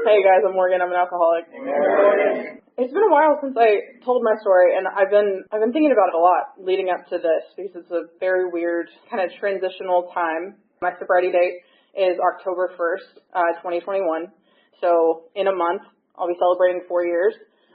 Hey guys, I'm Morgan. I'm an alcoholic. It's been a while since I told my story, and I've been thinking about it a lot leading up to this because it's a very weird kind of transitional time. My sobriety date is October 1st, 2021. So in a month, I'll be celebrating 4 years.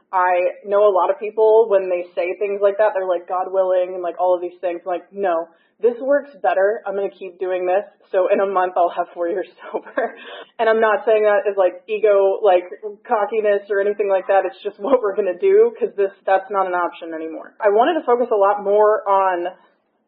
I know a lot of people, when they say things like that, they're like, God willing, and like all of these things. I'm like, no, this works better. I'm going to keep doing this. So in a month, I'll have 4 years sober. And I'm not saying that as like ego, like cockiness or anything like that. It's just what we're going to do because that's not an option anymore. I wanted to focus a lot more on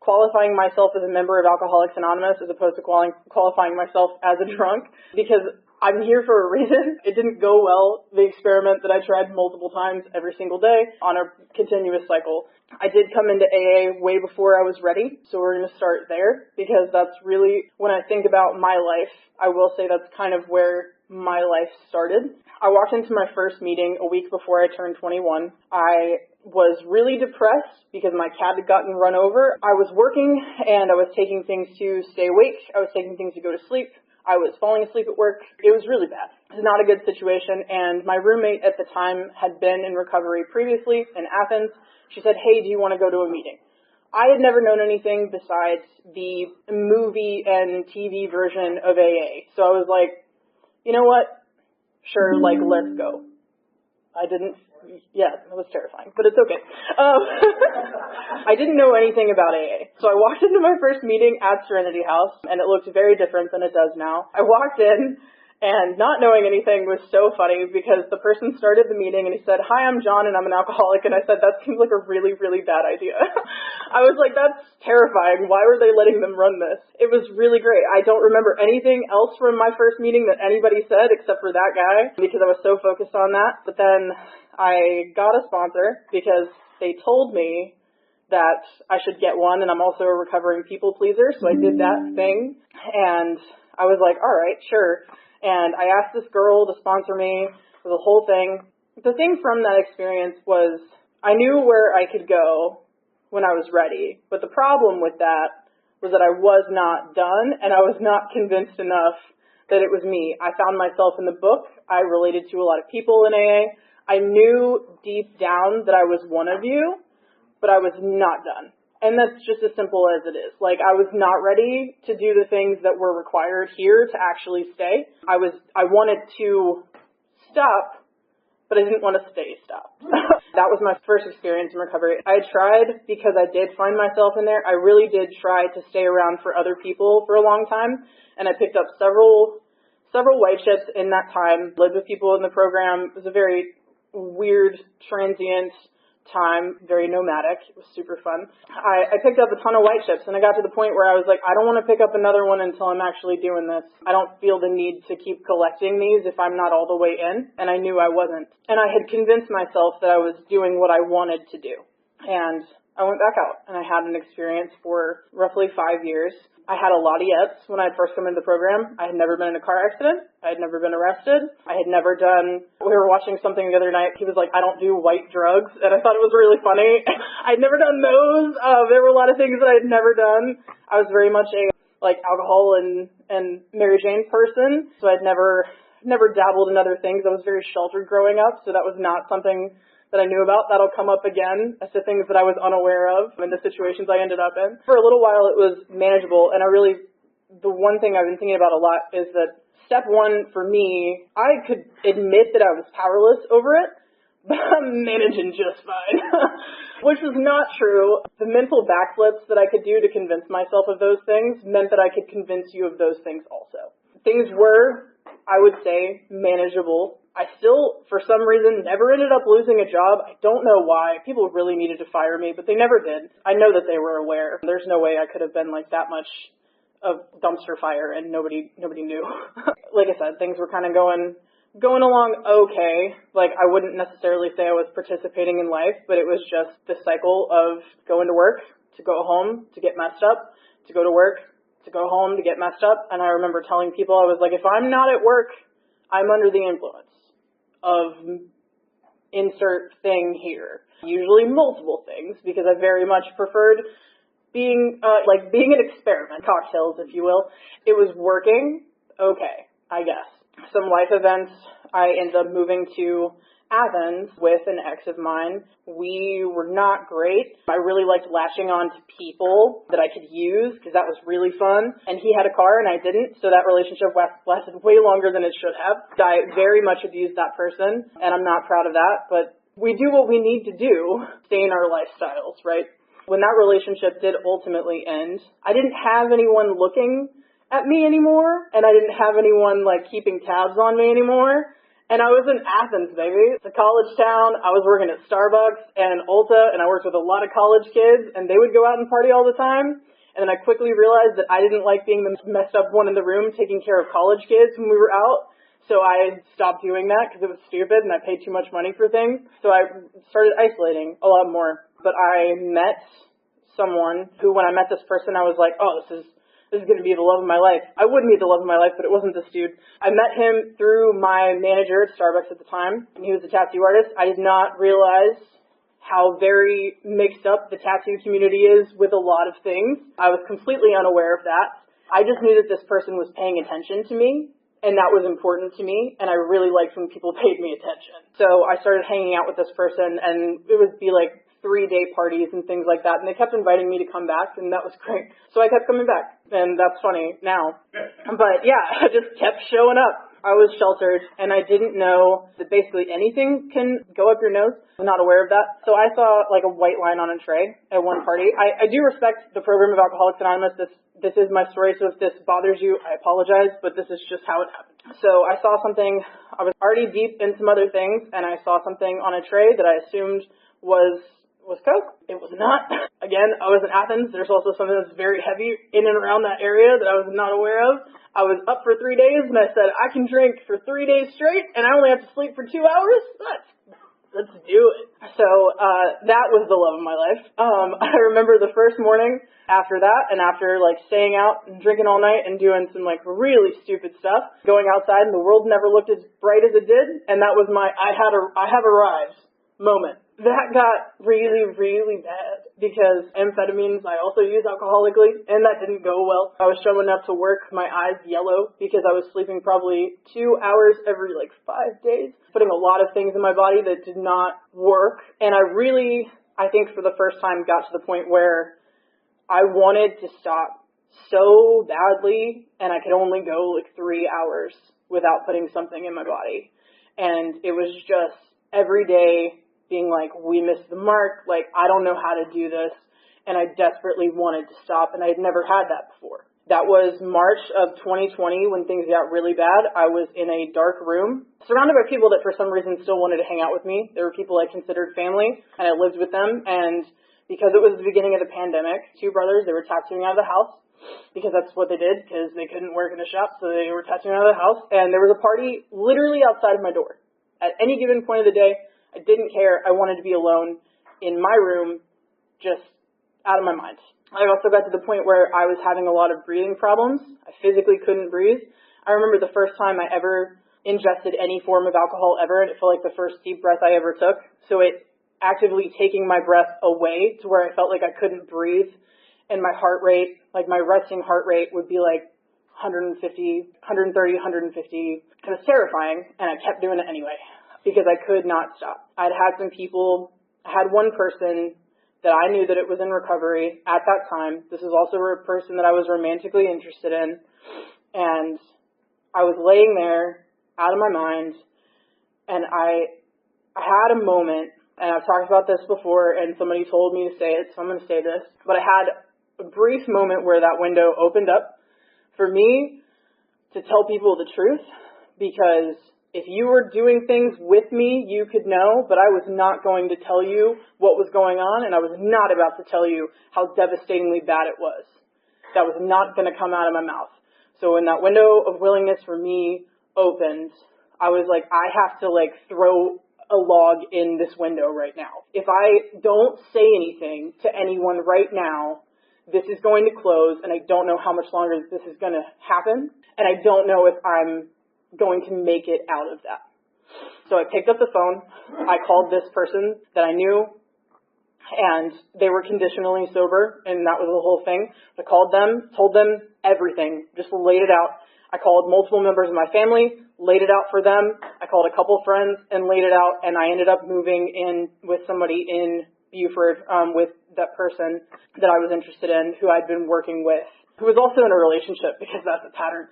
qualifying myself as a member of Alcoholics Anonymous as opposed to qualifying myself as a drunk because I'm here for a reason. It didn't go well, the experiment that I tried multiple times every single day on a continuous cycle. I did come into AA way before I was ready, so we're going to start there because that's really, when I think about my life, I will say that's kind of where my life started. I walked into my first meeting a week before I turned 21. I was really depressed because my cat had gotten run over. I was working and I was taking things to stay awake. I was taking things to go to sleep. I was falling asleep at work. It was really bad. It was not a good situation, and my roommate at the time had been in recovery previously in Athens. She said, hey, do you want to go to a meeting? I had never known anything besides the movie and TV version of AA. So I was like, you know what? Sure, like, let's go. Yeah, it was terrifying, but it's okay. I didn't know anything about AA. So I walked into my first meeting at Serenity House, and it looked very different than it does now. I walked in, and not knowing anything was so funny because the person started the meeting, and he said, hi, I'm John, and I'm an alcoholic, and I said, that seems like a really, really bad idea. I was like, that's terrifying. Why were they letting them run this? It was really great. I don't remember anything else from my first meeting that anybody said except for that guy because I was so focused on that. But then I got a sponsor because they told me that I should get one, and I'm also a recovering people pleaser, so I did that thing, and I was like, all right, sure. And I asked this girl to sponsor me for the whole thing. The thing from that experience was I knew where I could go when I was ready, but the problem with that was that I was not done, and I was not convinced enough that it was me. I found myself in the book. I related to a lot of people in AA. I knew deep down that I was one of you, but I was not done. And that's just as simple as it is. Like, I was not ready to do the things that were required here to actually stay. I wanted to stop, but I didn't want to stay stopped. That was my first experience in recovery. I tried because I did find myself in there. I really did try to stay around for other people for a long time, and I picked up several white chips in that time, lived with people in the program. It was a very weird, transient time, very nomadic. It was super fun. I picked up a ton of white chips, and I got to the point where I was like, I don't want to pick up another one until I'm actually doing this. I don't feel the need to keep collecting these if I'm not all the way in, and I knew I wasn't. And I had convinced myself that I was doing what I wanted to do. And I went back out, and I had an experience for roughly 5 years. I had a lot of yeps when I had first come into the program. I had never been in a car accident. I had never been arrested. I had never done, we were watching something the other night. He was like, I don't do white drugs. And I thought it was really funny. I'd never done those. There were a lot of things that I had never done. I was very much a like alcohol and Mary Jane person. So I'd never dabbled in other things. I was very sheltered growing up. So that was not something that I knew about. That'll come up again as to things that I was unaware of and the situations I ended up in. For a little while it was manageable, and the one thing I've been thinking about a lot is that step one for me, I could admit that I was powerless over it, but I'm managing just fine, which was not true. The mental backflips that I could do to convince myself of those things meant that I could convince you of those things also. Things were, I would say, manageable. I still, for some reason, never ended up losing a job. I don't know why. People really needed to fire me, but they never did. I know that they were aware. There's no way I could have been like that much of dumpster fire and nobody knew. Like I said, things were kind of going along okay. Like, I wouldn't necessarily say I was participating in life, but it was just the cycle of going to work, to go home, to get messed up, to go to work, to go home, to get messed up. And I remember telling people, I was like, if I'm not at work, I'm under the influence of insert thing here. Usually multiple things, because I very much preferred being an experiment, cocktails, if you will. It was working, okay, I guess. Some life events, I ended up moving to Athens with an ex of mine. We were not great. I really liked latching on to people that I could use because that was really fun. And he had a car and I didn't, so that relationship lasted way longer than it should have. I very much abused that person, and I'm not proud of that, but we do what we need to do, stay in our lifestyles, right? When that relationship did ultimately end, I didn't have anyone looking at me anymore, and I didn't have anyone like keeping tabs on me anymore. And I was in Athens, baby. It's a college town. I was working at Starbucks and Ulta, and I worked with a lot of college kids, and they would go out and party all the time. And then I quickly realized that I didn't like being the messed up one in the room taking care of college kids when we were out. So I stopped doing that because it was stupid and I paid too much money for things. So I started isolating a lot more. But I met someone who, when I met this person, I was like, oh, this is going to be the love of my life. I would meet the love of my life, but it wasn't this dude. I met him through my manager at Starbucks at the time, and he was a tattoo artist. I did not realize how very mixed up the tattoo community is with a lot of things. I was completely unaware of that. I just knew that this person was paying attention to me, and that was important to me, and I really liked when people paid me attention. So I started hanging out with this person, and it would be like 3-day parties and things like that, and they kept inviting me to come back, and that was great. So I kept coming back, and that's funny now. But yeah, I just kept showing up. I was sheltered, and I didn't know that basically anything can go up your nose. I was not aware of that. So I saw like a white line on a tray at one party. I do respect the program of Alcoholics Anonymous. This is my story, so if this bothers you, I apologize, but this is just how it happened. So I saw something, I was already deep in some other things, and I saw something on a tray that I assumed was Coke. It was not. Again, I was in Athens. There's also something that's very heavy in and around that area that I was not aware of. I was up for 3 days, and I said, I can drink for 3 days straight, and I only have to sleep for 2 hours? Let's do it. So that was the love of my life. I remember the first morning after that, and after like staying out and drinking all night and doing some like really stupid stuff, going outside, and the world never looked as bright as it did, and that was my I have arrived moment. That got really, really bad because amphetamines I also use alcoholically, and that didn't go well. I was showing up to work, my eyes yellow because I was sleeping probably 2 hours every 5 days, putting a lot of things in my body that did not work. And I think for the first time got to the point where I wanted to stop so badly, and I could only go 3 hours without putting something in my body. And it was just every day being like, we missed the mark, I don't know how to do this, and I desperately wanted to stop, and I had never had that before. That was March of 2020 when things got really bad. I was in a dark room, surrounded by people that for some reason still wanted to hang out with me. There were people I considered family, and I lived with them, and because it was the beginning of the pandemic, 2 brothers, they were tattooing out of the house, because that's what they did, because they couldn't work in a shop, so they were tattooing out of the house, and there was a party literally outside of my door. At any given point of the day, I didn't care. I wanted to be alone in my room, just out of my mind. I also got to the point where I was having a lot of breathing problems. I physically couldn't breathe. I remember the first time I ever ingested any form of alcohol ever, and it felt like the first deep breath I ever took. So it actively taking my breath away to where I felt like I couldn't breathe, and my heart rate, my resting heart rate would be 150, 130, 150. It was terrifying, and I kept doing it anyway, because I could not stop. I had one person that I knew that it was in recovery at that time. This is also a person that I was romantically interested in. And I was laying there out of my mind, and I had a moment, and I've talked about this before, and somebody told me to say it, so I'm going to say this. But I had a brief moment where that window opened up for me to tell people the truth, because if you were doing things with me, you could know, but I was not going to tell you what was going on, and I was not about to tell you how devastatingly bad it was. That was not going to come out of my mouth. So when that window of willingness for me opened, I was like, I have to throw a log in this window right now. If I don't say anything to anyone right now, this is going to close, and I don't know how much longer this is going to happen, and I don't know if I'm going to make it out of that. So I picked up the phone, I called this person that I knew, and they were conditionally sober, and that was the whole thing. I called them, told them everything, just laid it out. I called multiple members of my family, laid it out for them. I called a couple friends and laid it out, and I ended up moving in with somebody in Buford, with that person that I was interested in, who I'd been working with, who was also in a relationship, because that's a pattern.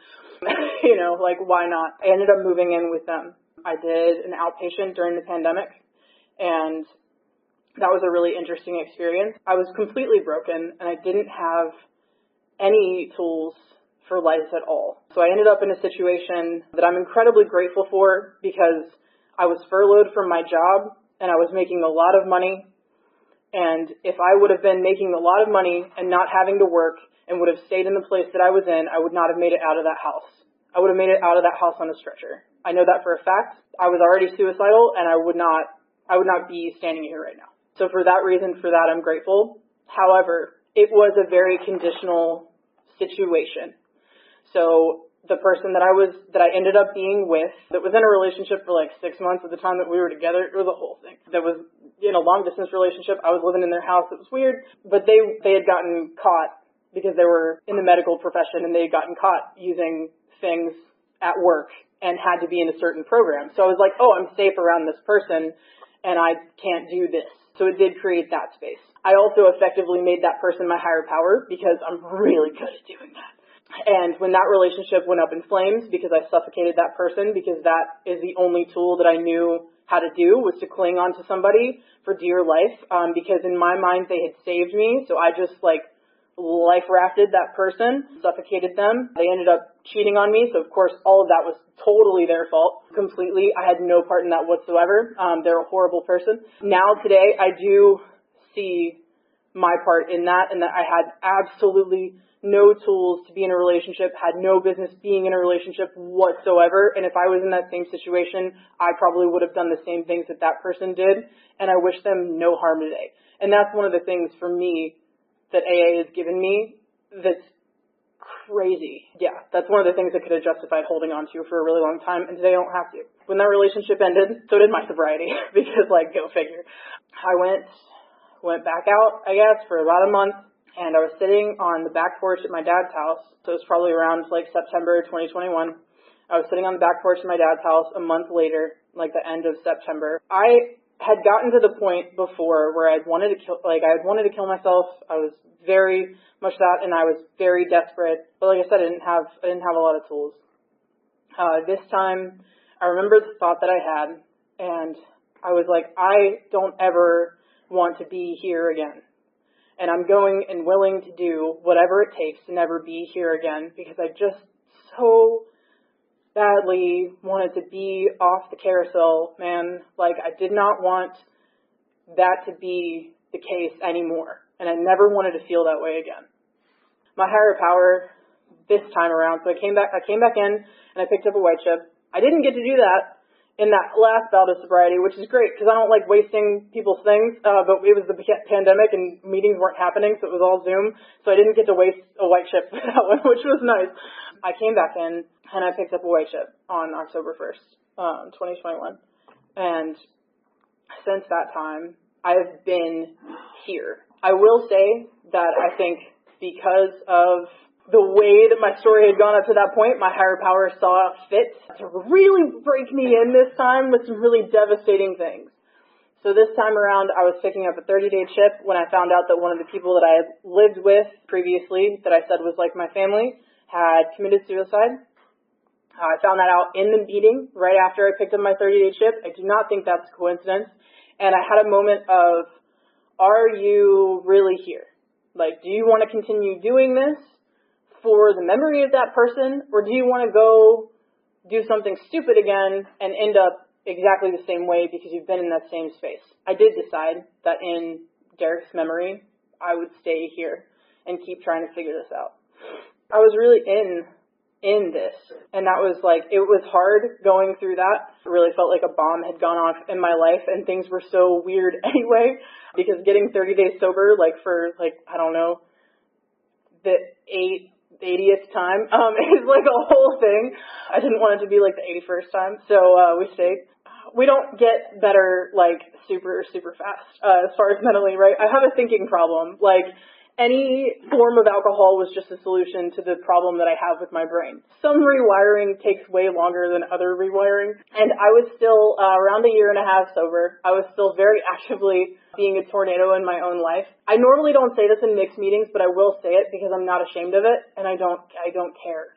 Like, why not? I ended up moving in with them. I did an outpatient during the pandemic, and that was a really interesting experience. I was completely broken, and I didn't have any tools for life at all. So I ended up in a situation that I'm incredibly grateful for, because I was furloughed from my job, and I was making a lot of money. And if I would have been making a lot of money and not having to work and would have stayed in the place that I was in, I would not have made it out of that house. I would have made it out of that house on a stretcher. I know that for a fact. I was already suicidal, and I would not be standing here right now. So for that reason, for that, I'm grateful. However, it was a very conditional situation. So the person that I ended up being with, that was in a relationship for like 6 months at the time that we were together, it was a whole thing. That was in a long distance relationship. I was living in their house. It was weird, but they had gotten caught because they were in the medical profession, and they had gotten caught using things at work and had to be in a certain program. So I was like, oh, I'm safe around this person, and I can't do this. So it did create that space. I also effectively made that person my higher power, because I'm really good at doing that. And when that relationship went up in flames, because I suffocated that person, because that is the only tool that I knew how to do, was to cling on to somebody for dear life, because in my mind they had saved me. So I just life rafted that person, suffocated them. They ended up cheating on me, so of course all of that was totally their fault, completely. I had no part in that whatsoever. They're a horrible person. Now today I do see my part in that, and that I had absolutely no tools to be in a relationship, had no business being in a relationship whatsoever, and if I was in that same situation, I probably would have done the same things that that person did, and I wish them no harm today. And that's one of the things for me that AA has given me that's crazy. Yeah, that's one of the things that could have justified holding on to for a really long time, and today I don't have to. When that relationship ended, so did my sobriety, because go figure. I went back out, I guess, for about a month, and I was sitting on the back porch at my dad's house. So it was probably around September 2021. I was sitting on the back porch at my dad's house a month later, the end of September. I had gotten to the point before where I had wanted to kill myself. I was very much that, and I was very desperate. But like I said, I didn't have a lot of tools. This time, I remember the thought that I had, and I was like, I don't ever want to be here again. And I'm going and willing to do whatever it takes to never be here again, because I just so badly wanted to be off the carousel, man. I did not want that to be the case anymore, and I never wanted to feel that way again. My higher power this time around, so I came back in, and I picked up a white chip. I didn't get to do that in that last bout of sobriety, which is great, because I don't like wasting people's things, but it was the pandemic, and meetings weren't happening, so it was all Zoom, so I didn't get to waste a white chip for that one, which was nice. I came back in, and I picked up a white chip on October 1st, 2021, and since that time, I've been here. I will say that I think because of the way that my story had gone up to that point, my higher power saw fit to really break me in this time with some really devastating things. So this time around, I was picking up a 30-day chip when I found out that one of the people that I had lived with previously, that I said was like my family, had committed suicide. I found that out in the meeting right after I picked up my 30-day chip. I do not think that's a coincidence. And I had a moment of, are you really here? Do you want to continue doing this for the memory of that person, or do you want to go do something stupid again and end up exactly the same way because you've been in that same space? I did decide that in Derek's memory, I would stay here and keep trying to figure this out. I was really in this, and that was it was hard going through that. It really felt like a bomb had gone off in my life, and things were so weird anyway, because getting 30 days sober, for I don't know, the 80th time is a whole thing. I didn't want it to be the 81st time, so we stayed. We don't get better super fast as far as mentally, right? I have a thinking problem, any form of alcohol was just a solution to the problem that I have with my brain. Some rewiring takes way longer than other rewiring, and I was still around a year and a half sober. I was still very actively being a tornado in my own life. I normally don't say this in mixed meetings, but I will say it because I'm not ashamed of it, and I don't care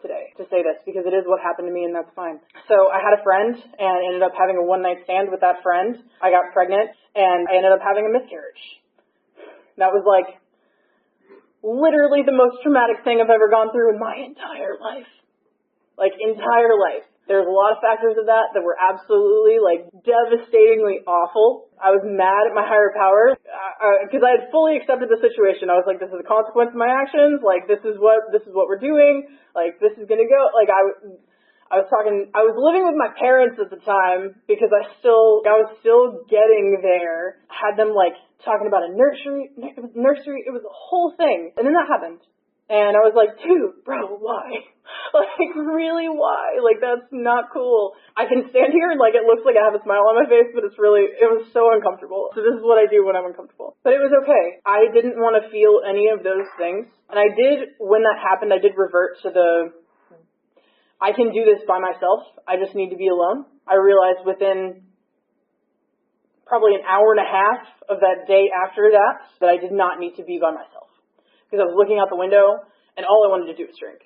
today to say this because it is what happened to me, and that's fine. So I had a friend and ended up having a one-night stand with that friend. I got pregnant, and I ended up having a miscarriage. That was like literally the most traumatic thing I've ever gone through in my entire life. Like, entire life. There's a lot of factors of that were absolutely, like, devastatingly awful. I was mad at my higher power because I had fully accepted the situation. I was like, this is a consequence of my actions. Like, this is what we're doing. Like, this is gonna go. Like, I was living with my parents at the time because I was still getting there. I had them, like, talking about a nursery. It was a whole thing. And then that happened. And I was like, dude, bro, why? Like, really, why? Like, that's not cool. I can stand here and, like, it looks like I have a smile on my face, but it was so uncomfortable. So this is what I do when I'm uncomfortable. But it was okay. I didn't want to feel any of those things. And when that happened, I did revert to I can do this by myself. I just need to be alone. I realized within probably an hour and a half of that day after that I did not need to be by myself. Because I was looking out the window, and all I wanted to do was drink.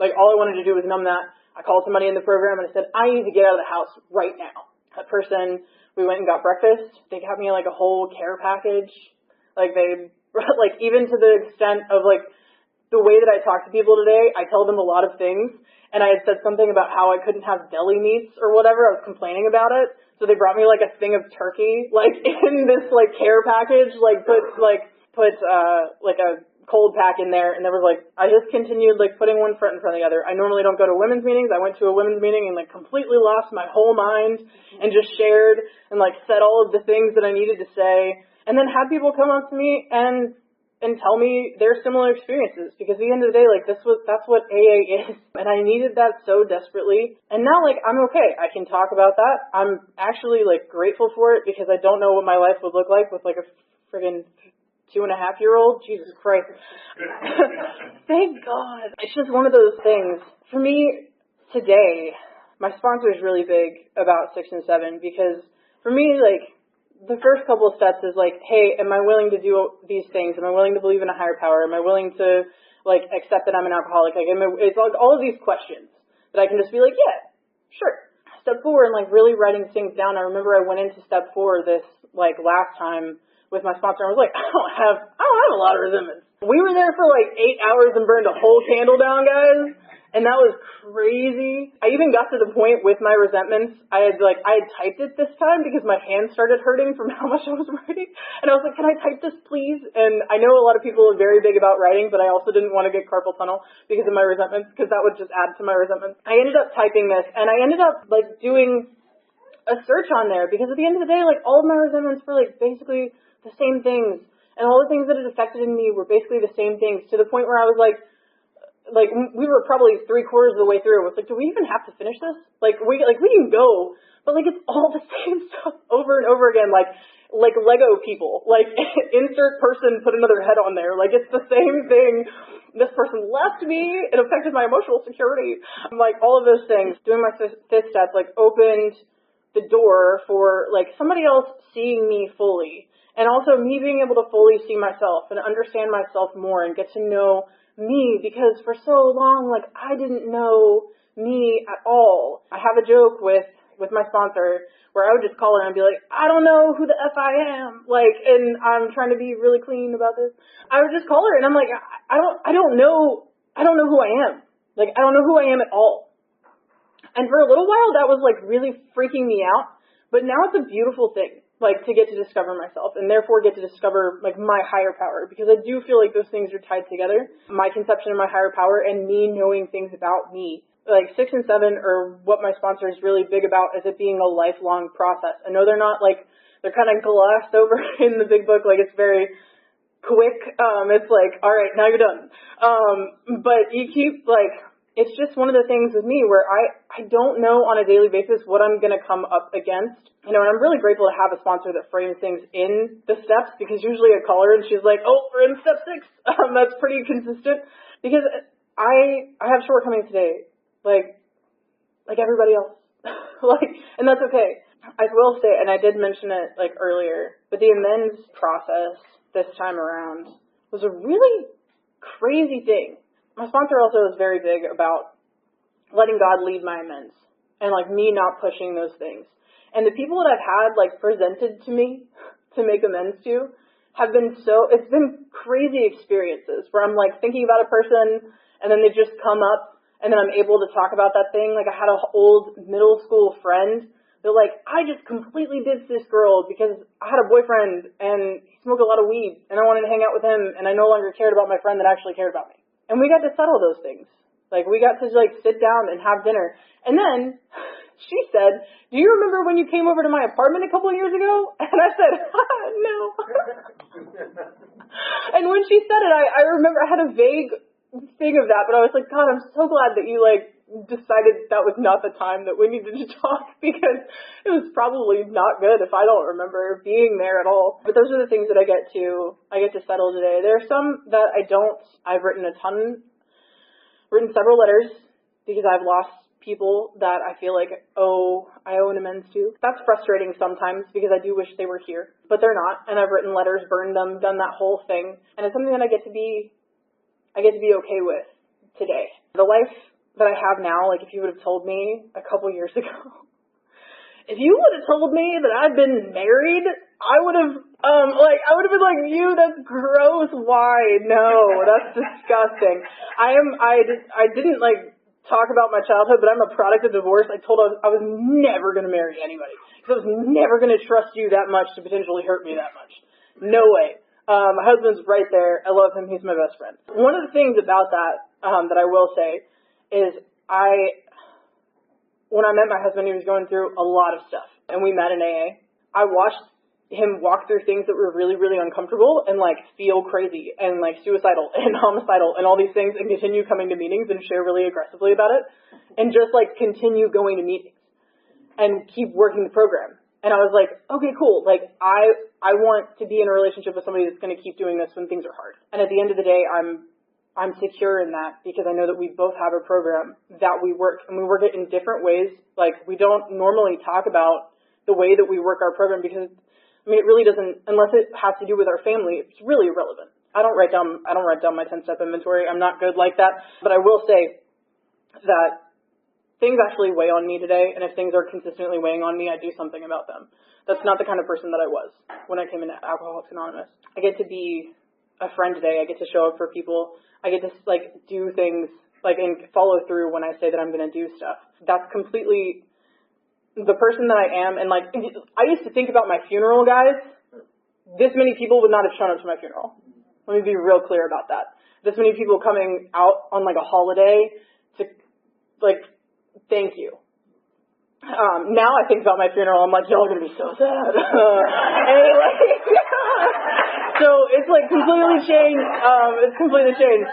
Like, all I wanted to do was numb that. I called somebody in the program, and I said, I need to get out of the house right now. That person, we went and got breakfast. They got me, like, a whole care package. Like, even to the extent of, like, the way that I talk to people today, I tell them a lot of things, and I had said something about how I couldn't have deli meats or whatever. I was complaining about it. So they brought me, like, a thing of turkey, like, in this, like, care package, like, put a cold pack in there, and there was like, I just continued like putting one foot in front of the other. I normally don't go to women's meetings. I went to a women's meeting and like completely lost my whole mind and just shared and like said all of the things that I needed to say, and then had people come up to me and tell me their similar experiences, because at the end of the day, like that's what AA is, and I needed that so desperately. And now like I'm okay. I can talk about that. I'm actually like grateful for it because I don't know what my life would look like with like a friggin' 2.5-year-old. Jesus Christ. Thank God. It's just one of those things. For me, today, my sponsor is really big about 6 and 7 because for me, like, the first couple of steps is like, hey, am I willing to do these things? Am I willing to believe in a higher power? Am I willing to, like, accept that I'm an alcoholic? Like, it's like all of these questions that I can just be like, yeah, sure. Step 4 and, like, really writing things down. I remember I went into step 4 this, like, last time with my sponsor. I was like, I don't have a lot of resentments. We were there for like 8 hours and burned a whole candle down, guys. And that was crazy. I even got to the point with my resentments. I had typed it this time because my hands started hurting from how much I was writing. And I was like, can I type this please? And I know a lot of people are very big about writing, but I also didn't want to get carpal tunnel because of my resentments, because that would just add to my resentments. I ended up typing this, and I ended up like doing a search on there because at the end of the day, like all of my resentments were like basically the same things, and all the things that had affected in me were basically the same things, to the point where I was like we were probably 3/4 of the way through. I was like, do we even have to finish this? Like we can go, but like it's all the same stuff over and over again, like Lego people, like insert person, put another head on there, like it's the same thing. This person left me, it affected my emotional security. Like all of those things. Doing my fifth step like opened the door for like somebody else seeing me fully. And also me being able to fully see myself and understand myself more and get to know me, because for so long, like, I didn't know me at all. I have a joke with my sponsor where I would just call her and be like, I don't know who the F I am. Like, and I'm trying to be really clean about this. I would just call her and I'm like, I don't know who I am. Like, I don't know who I am at all. And for a little while, that was like really freaking me out. But now it's a beautiful thing. Like, to get to discover myself, and therefore get to discover, like, my higher power, because I do feel like those things are tied together. My conception of my higher power and me knowing things about me. Like, 6 and 7 are what my sponsor is really big about, is it being a lifelong process. I know they're not, like, they're kind of glossed over in the big book, like, it's very quick. It's like, all right, now you're done. But you keep, like, it's just one of the things with me where I don't know on a daily basis what I'm going to come up against. And I'm really grateful to have a sponsor that frames things in the steps, because usually I call her and she's like, oh, we're in step 6. That's pretty consistent, because I have shortcomings today, like everybody else. And that's okay. I will say, and I did mention it earlier, but the amends process this time around was a really crazy thing. My sponsor also is very big about letting God lead my amends and me not pushing those things. And the people that I've had presented to me to make amends to have been it's been crazy experiences where I'm thinking about a person and then they just come up and then I'm able to talk about that thing. I had an old middle school friend that I just completely ditched this girl because I had a boyfriend and he smoked a lot of weed and I wanted to hang out with him and I no longer cared about my friend that actually cared about me. And we got to settle those things. We got to sit down and have dinner. And then she said, do you remember when you came over to my apartment a couple of years ago? And I said, no. And when she said it, I remember I had a vague thing of that, but I was like, God, I'm so glad that you decided that was not the time that we needed to talk, because it was probably not good if I don't remember being there at all. But those are the things that I get to settle today. There are some that I don't. I've written several letters because I've lost people that I feel I owe an amends to. That's frustrating sometimes because I do wish they were here, but they're not. And I've written letters, burned them, done that whole thing. And it's something that I get to be okay with today. The life that I have now, if you would have told me a couple years ago, if you would have told me that I'd been married, I would have, been like, you, that's gross, why? No, that's disgusting. I didn't talk about my childhood, but I'm a product of divorce. I told I was never going to marry anybody, because I was never going to trust you that much to potentially hurt me that much. No way. My husband's right there. I love him. He's my best friend. One of the things about that, that I will say is when I met my husband, he was going through a lot of stuff, and we met in AA. I watched him walk through things that were really, really uncomfortable and feel crazy and suicidal and homicidal and all these things, and continue coming to meetings and share really aggressively about it, and just continue going to meetings and keep working the program. And I was like, okay, cool. I want to be in a relationship with somebody that's going to keep doing this when things are hard. And at the end of the day, I'm secure in that, because I know that we both have a program that we work, and we work it in different ways. We don't normally talk about the way that we work our program, because it really doesn't, unless it has to do with our family, it's really irrelevant. I don't write down my 10-step inventory. I'm not good like that. But I will say that things actually weigh on me today, and if things are consistently weighing on me, I do something about them. That's not the kind of person that I was when I came into Alcoholics Anonymous. I get to be a friend today. I get to show up for people. I get to do things and follow through when I say that I'm going to do stuff. That's completely the person that I am. And I used to think about my funeral, guys. This many people would not have shown up to my funeral. Let me be real clear about that. This many people coming out on a holiday to thank you. Now I think about my funeral, I'm like, y'all are going to be so sad. So it's completely changed. It's completely changed.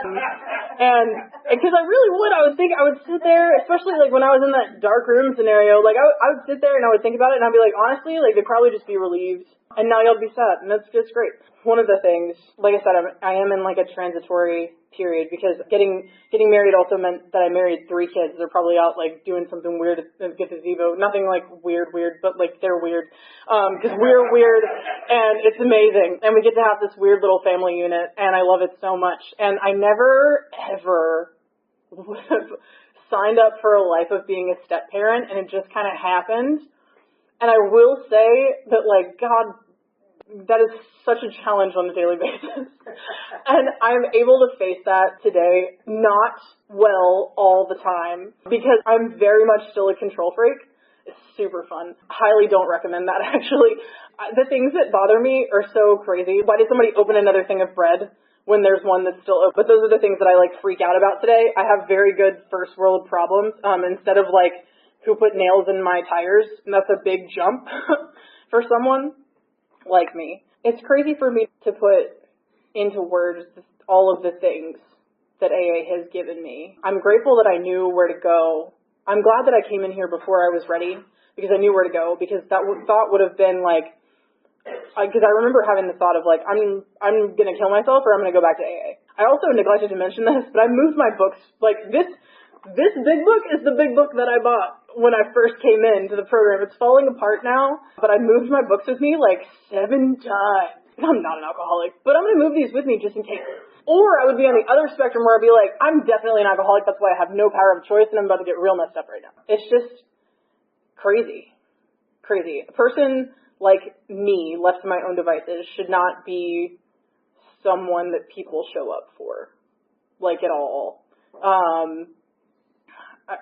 And because I really would, I would sit there, especially when I was in that dark room scenario, I would sit there and I would think about it and I'd be like, honestly, they'd probably just be relieved. And now y'all be sad. And that's just great. One of the things, like I said, I am in a transitory period, because getting married also meant that I married 3 kids. They're probably out doing something weird at the gazebo. Nothing weird, but they're weird. Because we're weird and it's amazing. And we get to have this weird little family unit, and I love it so much. And I never, ever would have signed up for a life of being a step parent, and it just kind of happened. And I will say that, God, that is such a challenge on a daily basis. And I'm able to face that today, not well all the time, because I'm very much still a control freak. It's super fun. Highly don't recommend that, actually. The things that bother me are so crazy. Why did somebody open another thing of bread when there's one that's still open? But those are the things that I freak out about today. I have very good first world problems. Instead of who put nails in my tires, and that's a big jump for someone like me. It's crazy for me to put into words all of the things that AA has given me. I'm grateful that I knew where to go. I'm glad that I came in here before I was ready, because I knew where to go, because that thought would have been like, because I remember having the thought of like, I'm going to kill myself or I'm going to go back to AA. I also neglected to mention this, but I moved my books, like this big book is the big book that I bought when I first came into the program. It's falling apart now, but I moved my books with me like 7 times. I'm not an alcoholic, but I'm going to move these with me just in case. Or I would be on the other spectrum where I'd be like, I'm definitely an alcoholic, that's why I have no power of choice and I'm about to get real messed up right now. It's just crazy. Crazy. A person like me, left to my own devices, should not be someone that people show up for. Like at all.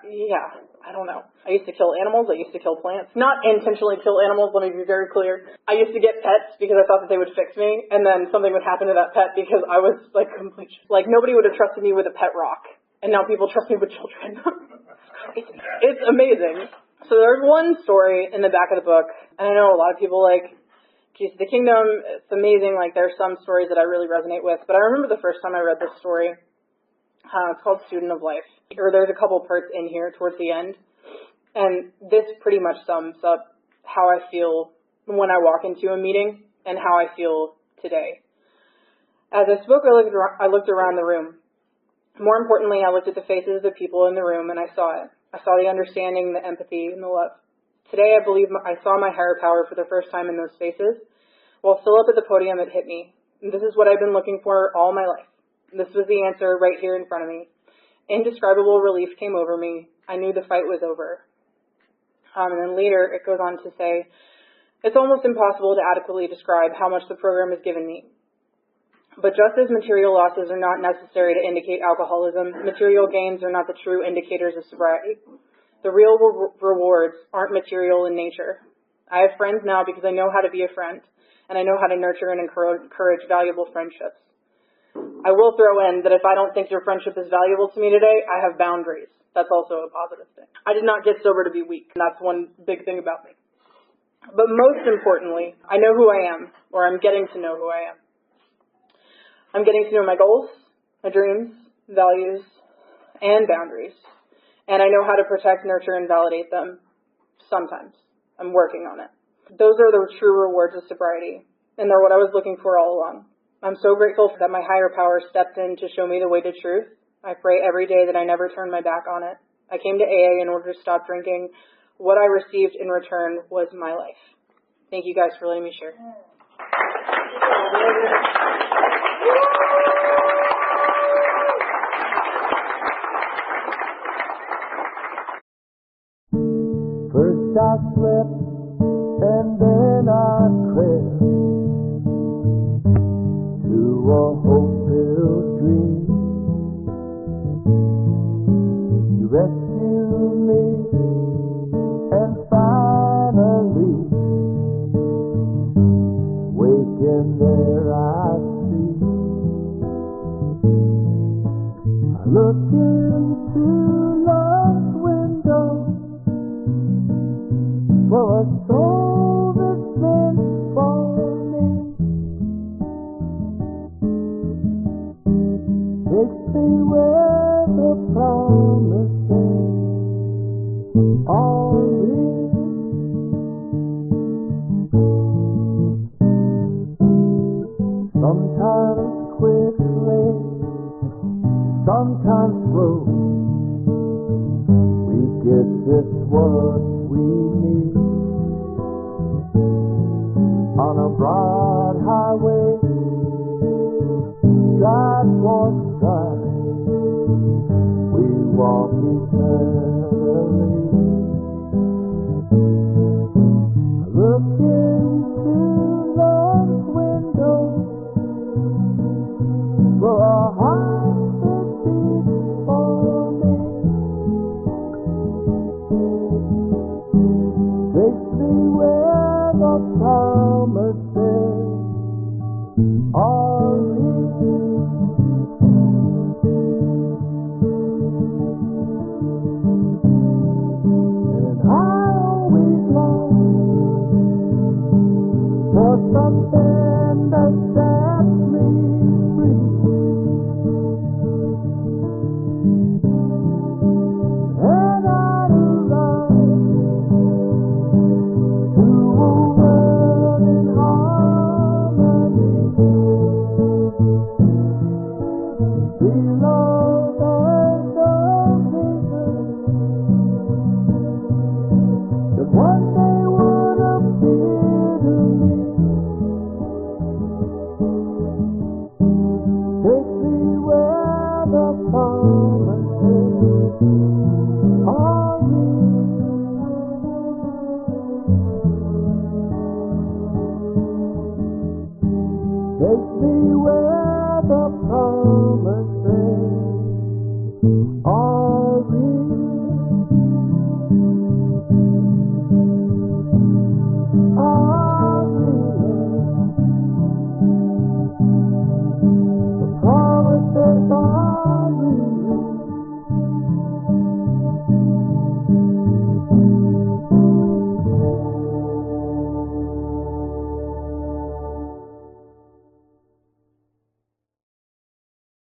Yeah, I don't know. I used to kill animals. I used to kill plants. Not intentionally kill animals, let me be very clear. I used to get pets because I thought that they would fix me, and then something would happen to that pet because I was like like nobody would have trusted me with a pet rock, and now people trust me with children. It's amazing. So there's one story in the back of the book, and I know a lot of people like, geez, the kingdom, it's amazing. Like there's some stories that I really resonate with, but I remember the first time I read this story. It's called Student of Life. Or there's a couple parts in here towards the end. And this pretty much sums up how I feel when I walk into a meeting and how I feel today. As I spoke, I looked around the room. More importantly, I looked at the faces of the people in the room and I saw it. I saw the understanding, the empathy, and the love. Today, I believe I saw my higher power for the first time in those faces. While still up at the podium, it hit me. And this is what I've been looking for all my life. This was the answer right here in front of me. Indescribable relief came over me. I knew the fight was over. And then later it goes on to say, it's almost impossible to adequately describe how much the program has given me. But just as material losses are not necessary to indicate alcoholism, material gains are not the true indicators of sobriety. The real rewards aren't material in nature. I have friends now because I know how to be a friend, and I know how to nurture and encourage valuable friendships. I will throw in that if I don't think your friendship is valuable to me today, I have boundaries. That's also a positive thing. I did not get sober to be weak, and that's one big thing about me. But most importantly, I know who I am, or I'm getting to know who I am. I'm getting to know my goals, my dreams, values, and boundaries. And I know how to protect, nurture, and validate them. Sometimes. I'm working on it. Those are the true rewards of sobriety, and they're what I was looking for all along. I'm so grateful that my higher power stepped in to show me the way to truth. I pray every day that I never turn my back on it. I came to AA in order to stop drinking. What I received in return was my life. Thank you guys for letting me share. First I slept and then I crept to a hope-filled dream. You rescued me, and finally, waking there I see. I look into love's window for a soul that's meant for me. Takes me where the promises are real. Sometimes quickly, sometimes slow, we get just what we need. On a broad highway, stride for stride, we walk eternally. I look into love's window for a heart that beats for me. Takes me where the promises are real. And I always long for something that sets me free. Take me where the promised land.